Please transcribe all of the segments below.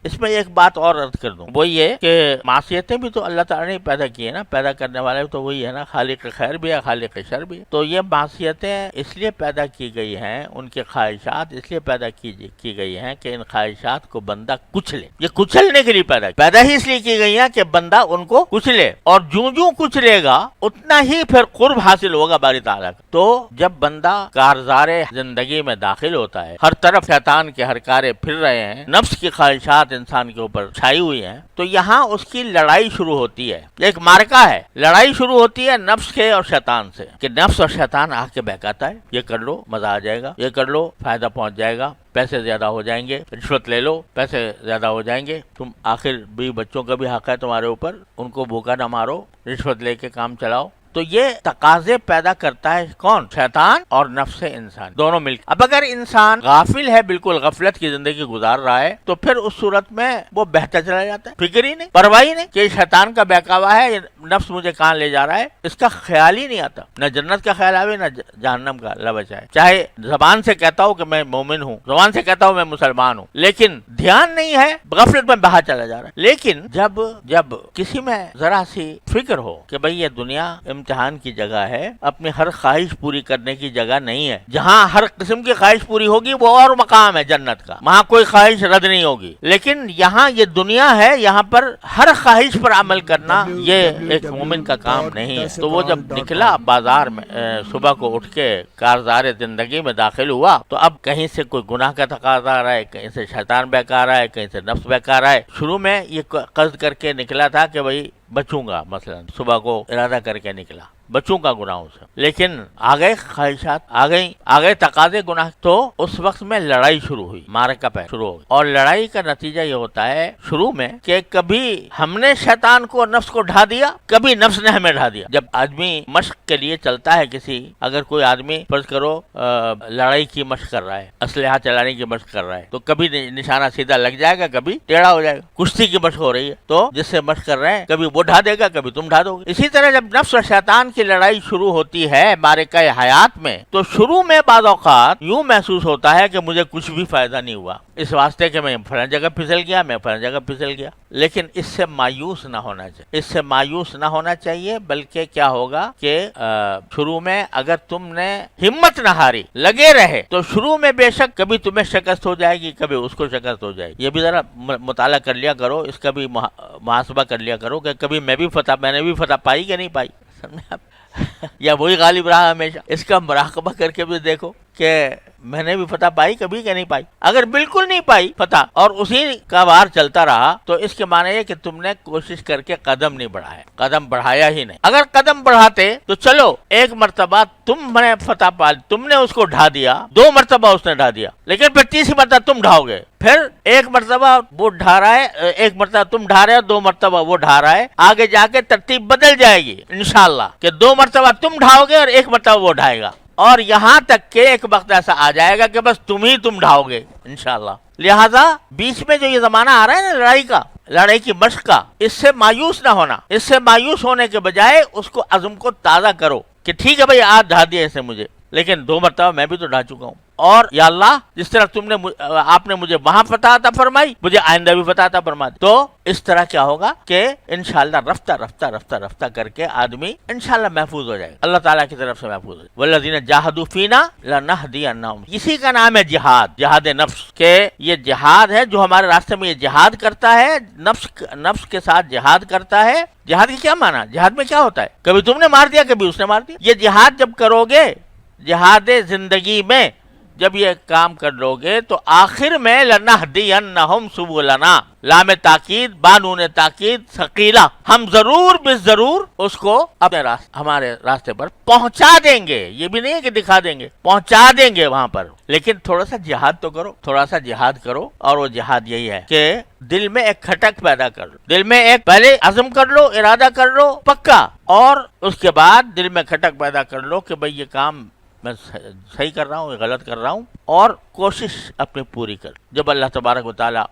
اس میں ایک بات اور عرض کر دوں، وہ یہ کہ معصیتیں بھی تو اللہ تعالیٰ نے پیدا کی ہے نا، پیدا کرنے والے تو وہی ہے نا، خالق خیر بھی ہے خالق شر بھی ہے۔ تو یہ معصیتیں اس لیے پیدا کی گئی ہیں، ان کے خواہشات اس لیے پیدا کی گئی ہیں کہ ان خواہشات کو بندہ کچلے، یہ کچلنے کے لیے پیدا ہی اس لیے کی گئی ہیں کہ بندہ ان کو کچلے، اور جوں کچلے گا اتنا ہی پھر قرب حاصل ہوگا باری تعالیٰ کا۔ تو جب بندہ کارزار زندگی میں داخل ہوتا ہے، ہر طرف شیطان کے ہرکارے پھر رہے ہیں، نفس کی خواہشات انسان کے اوپر چھائی ہوئی ہیں، تو یہاں اس کی لڑائی شروع ہوتی ہے، ایک مارکا ہے، لڑائی شروع ہوتی ہے نفس کے اور شیطان سے، کہ نفس اور شیطان آ کے بہکاتا ہے، یہ کر لو مزہ آ جائے گا، یہ کر لو فائدہ پہنچ جائے گا، پیسے زیادہ ہو جائیں گے، رشوت لے لو پیسے زیادہ ہو جائیں گے، تم آخر بھی بچوں کا بھی حق ہے تمہارے اوپر، ان کو بھوکا نہ مارو، رشوت لے کے کام چلاؤ۔ تو یہ تقاضے پیدا کرتا ہے کون؟ شیطان اور نفس انسان دونوں مل کے۔ اب اگر انسان غافل ہے، بالکل غفلت کی زندگی گزار رہا ہے، تو پھر اس صورت میں وہ بہتا چلا جاتا ہے، فکر ہی نہیں، پرواہ ہی نہیں کہ شیطان کا بہکاوا ہے، نفس مجھے کہاں لے جا رہا ہے، اس کا خیال ہی نہیں آتا، نہ جنت کا خیال آوے نہ جہنم کا، اللہ بچائے۔ چاہے زبان سے کہتا ہوں کہ میں مومن ہوں، زبان سے کہتا ہوں میں مسلمان ہوں، لیکن دھیان نہیں ہے، غفلت میں بہا چلا جا رہا ہے۔ لیکن جب کسی میں ذرا سی فکر ہو کہ بھئی یہ دنیا امتحان کی جگہ ہے، اپنی ہر خواہش پوری کرنے کی جگہ نہیں ہے، جہاں ہر قسم کی خواہش پوری ہوگی وہ اور مقام ہے جنت کا، وہاں کوئی خواہش رد نہیں ہوگی، لیکن یہاں یہ دنیا ہے، یہاں پر ہر خواہش پر عمل کرنا یہ ایک مومن کا کام نہیں ہے۔ تو وہ جب نکلا بازار میں، صبح کو اٹھ کے کارزار زندگی میں داخل ہوا، تو اب کہیں سے کوئی گناہ کا تقاضا آ رہا ہے، کہیں سے شیطان بہکا رہا ہے، کہیں سے نفس بہکا رہا ہے۔ شروع میں یہ قصد کر کے نکلا تھا کہ بھئی بچوں گا، مثلا صبح کو ارادہ کر کے نکلا بچوں کا گناہوں سے، لیکن آگئے خواہشات، آگئے تقاضے گناہ، تو اس وقت میں لڑائی شروع ہوئی، مارکا پہ شروع ہو گئی، اور لڑائی کا نتیجہ یہ ہوتا ہے شروع میں کہ کبھی ہم نے شیطان کو، نفس کو ڈھا دیا، کبھی نفس نے ہمیں ڈھا دیا۔ جب آدمی مشق کے لیے چلتا ہے، اگر کوئی آدمی فرض کرو لڑائی کی مشق کر رہا ہے، اسلحہ چلانے کی مشق کر رہا ہے، تو کبھی نشانہ سیدھا لگ جائے گا، کبھی ٹیڑھا ہو جائے گا۔ کشتی کی مشق ہو رہی ہے، تو جس سے مشق کر رہے ہیں کبھی وہ ڈھا دے گا، کبھی تم ڈھا دو گے۔ اسی طرح جب نفس اور شیطان کی لڑائی شروع ہوتی ہے معرکہ حیات میں، تو شروع میں بعض اوقات یوں محسوس ہوتا ہے کہ مجھے کچھ بھی فائدہ نہیں ہوا، اس واسطے کہ میں فلاں جگہ پھسل گیا، میں فلاں جگہ پھسل گیا، لیکن اس سے مایوس نہ ہونا چاہیے، اس سے مایوس نہ ہونا چاہیے، بلکہ کیا ہوگا کہ شروع میں اگر تم نے ہمت نہ ہاری، لگے رہے، تو شروع میں بے شک کبھی تمہیں شکست ہو جائے گی، کبھی اس کو شکست ہو جائے گی۔ یہ بھی ذرا مطالعہ کر لیا کرو، اس کا بھی محاسبہ کر لیا کرو کہ کبھی میں نے بھی فتح پائی کہ نہیں پائی، یا وہی غالب رہا ہمیشہ۔ اس کا مراقبہ کر کے بھی دیکھو کہ میں نے بھی فتح پائی کبھی کہ نہیں پائی۔ اگر بالکل نہیں پائی فتح اور اسی کا وار چلتا رہا، تو اس کے معنی یہ کہ تم نے کوشش کر کے قدم نہیں بڑھایا، قدم بڑھایا ہی نہیں۔ اگر قدم بڑھاتے تو چلو ایک مرتبہ تم نے فتح پا، تم نے اس کو ڈھا دیا، 2 مرتبہ اس نے ڈھا دیا، لیکن پھر تیسری مرتبہ تم ڈھاؤ گے، پھر ایک مرتبہ وہ ڈھا رہا ہے، ایک مرتبہ تم ڈھا رہے ہو، 2 مرتبہ وہ ڈھا رہا ہے، آگے جا کے ترتیب بدل جائے گی انشاءاللہ کہ 2 مرتبہ تم ڈھاؤ گے اور 1 مرتبہ وہ ڈھائے گا، اور یہاں تک کہ ایک وقت ایسا آ جائے گا کہ بس تم ڈھاؤ گے انشاءاللہ۔ لہذا بیچ میں جو یہ زمانہ آ رہا ہے نا لڑائی کی مشق کا، اس سے مایوس نہ ہونا، اس سے مایوس ہونے کے بجائے اس کو عزم کو تازہ کرو کہ ٹھیک ہے بھئی آج ڈھا دیا اسے مجھے، لیکن 2 مرتبہ میں بھی تو ڈھا چکا ہوں، اور یا اللہ جس طرح آپ نے مجھے وہاں فتح عطا فرمائی، مجھے آئندہ بھی فتح عطا فرما دے۔ تو اس طرح کیا ہوگا کہ انشاءاللہ رفتہ کر کے آدمی انشاءاللہ محفوظ ہو جائے گا، اللہ تعالیٰ کی طرف سے محفوظ ہو جائے گا۔ والذین جاہدوا فینا لنہدینہم، اسی کا نام ہے جہاد نفس، کہ یہ جہاد ہے جو ہمارے راستے میں یہ جہاد کرتا ہے، نفس کے ساتھ جہاد کرتا ہے۔ جہاد کی کیا معنی؟ جہاد میں کیا ہوتا ہے؟ کبھی تم نے مار دیا، کبھی اس نے مار دیا۔ یہ جہاد جب کرو گے، جہاد زندگی میں جب یہ کام کر لو گے، تو آخر میں لنہدینہم سبلنا، لام تاکید بانون تاکید ثقیلہ، ہم ضرور بالضرور اس کو اپنے ہمارے راستے پر پہنچا دیں گے۔ یہ بھی نہیں ہے کہ دکھا دیں گے، پہنچا دیں گے وہاں پر، لیکن تھوڑا سا جہاد تو کرو، تھوڑا سا جہاد کرو۔ اور وہ جہاد یہی ہے کہ دل میں ایک کھٹک پیدا کر لو، دل میں ایک پہلے عزم کر لو، ارادہ کر لو پکا، اور اس کے بعد دل میں کھٹک پیدا کر لو کہ بھئی یہ کام میں صحیح کر رہا ہوں یا غلط کر رہا ہوں، اور کوشش اپنی پوری کر۔ جب اللہ تبارک و تعالیٰ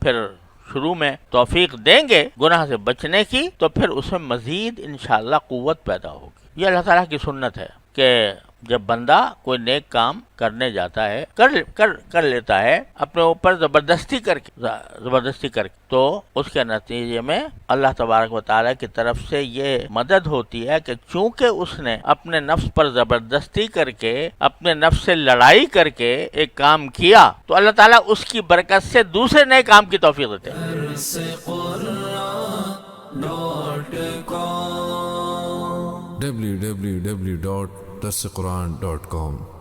پھر شروع میں توفیق دیں گے گناہ سے بچنے کی، تو پھر اس میں مزید انشاءاللہ قوت پیدا ہوگی۔ یہ اللہ تعالیٰ کی سنت ہے کہ جب بندہ کوئی نیک کام کرنے جاتا ہے کر لیتا ہے اپنے اوپر زبردستی کر کے تو اس کے نتیجے میں اللہ تبارک و تعالیٰ کی طرف سے یہ مدد ہوتی ہے کہ چونکہ اس نے اپنے نفس پر زبردستی کر کے اپنے نفس سے لڑائی کر کے ایک کام کیا تو اللہ تعالیٰ اس کی برکت سے دوسرے نئے کام کی توفیق دیتے ہیں۔ www.darsequran.com